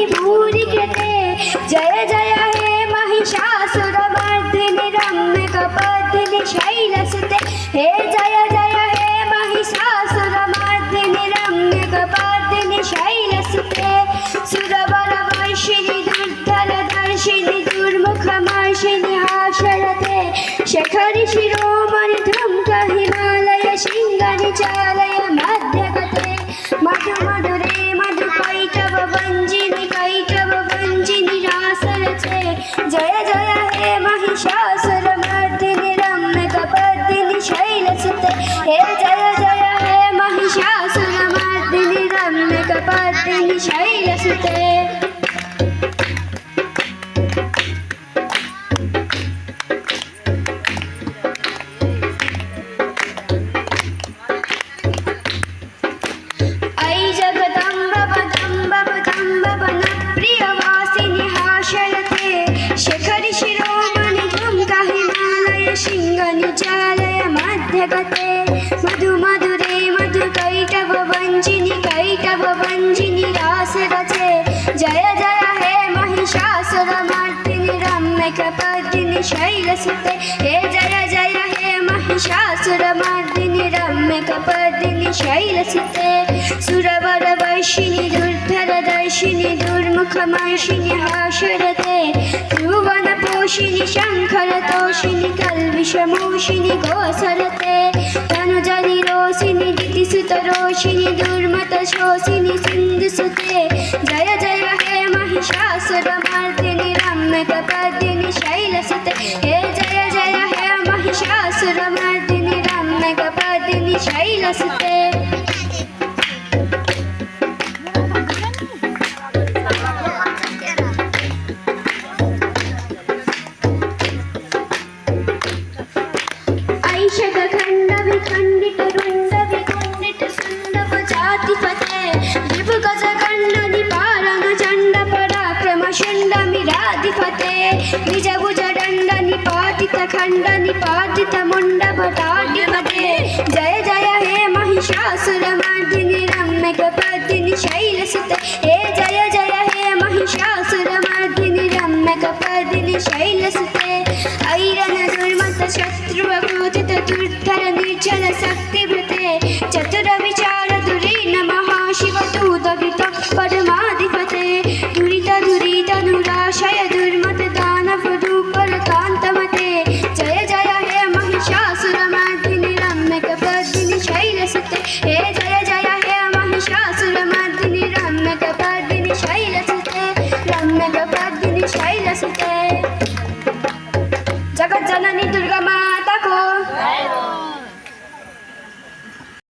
वासिनी भूरि कृते जय जय हे महिषासुरमर्दिनि रम्यकपर्दिनि शैलसुते हे जय जय हे महिषासुरमर्दिनि रम्यकपर्दिनि शैलसुते सुरवरवर्षिणि दुर्धरदर्शिनि दुर्मुखमर्षिणि हासरते शेखरि शिरोमणि धृङ्क हिमालय शृङ्गनि चालय मध्यगते मधु मधुरे मधु कैटव भञ्जिनि रासरते जय जय हे महिषासुरमर्दिनि रम्यकपर्दिनि शैलसुते हे जय जय हे महिषासुरमर्दिनि रम्यकपर्दिनि शैलसुते शेखरि शिरोमणि धृङ्क हिमालय शृङ्गनि चालय मध्यगते मधु मधुरे मधु कैटव भञ्जिनि रासरते जय जय हे महिषासुरमर्दिनि रम्यकपर्दिनि शैलसुते हे जय जय हे महिषासुरमर्दिनि रम्यकपर्दिनि शैलसुते सुरवरवर्षिणि दुर्धरदर्शिनि दुर्मुखमर्षिणि हासरते त्रिभुवनपोषिणि शङ्खरतोषिणि कल्विषमोषिणि गोसरते तनुजनिरोषिणि दितिसुतरोषिणि दुर्मतशोषिणि सिन्धुसुते जय जय हे महिषासुरमर्दिनि रम्यकपर्दिनि शैलसुते हे जय जय हे महिषासुरमर्दिनि रम्यकपर्दिनि शैलसुते ऐषखण्ड विखण्डित रुण्ड विखण्डित सुन्दव जातिपते विभुगजगण्ड निपारण चण्ड पराक्रम षण्ड मिराधिपते निजभुजदण्ड निपातित खण्ड निपातित मुण्ड भटाधिपते जय जय हे महिषासुरमर्दिनि रम्यकपर्दिनि शैलसुते हे जय जय हे महिषासुरमर्दिनि रम्यकपर्दिनि शैलसुते ऐरन दुर्मत शत्रुवक्रोधित दुर्धर निर्जल शक्तिभृते चतुर विचार दुरीन महाशिवदूतकृत परमाधिपते दुरित दुराशय दुर्मत दानव रूपर कान्तमते जय जय हे महिषासुरमर्दिनि रम्यकपर्दिनि शैलसुते हे जय जय हे महिषासुरमर्दिनि रम्यकपर्दिनि शैलसुते रम्यकपर्दिनि शैलसुते जगज्जननी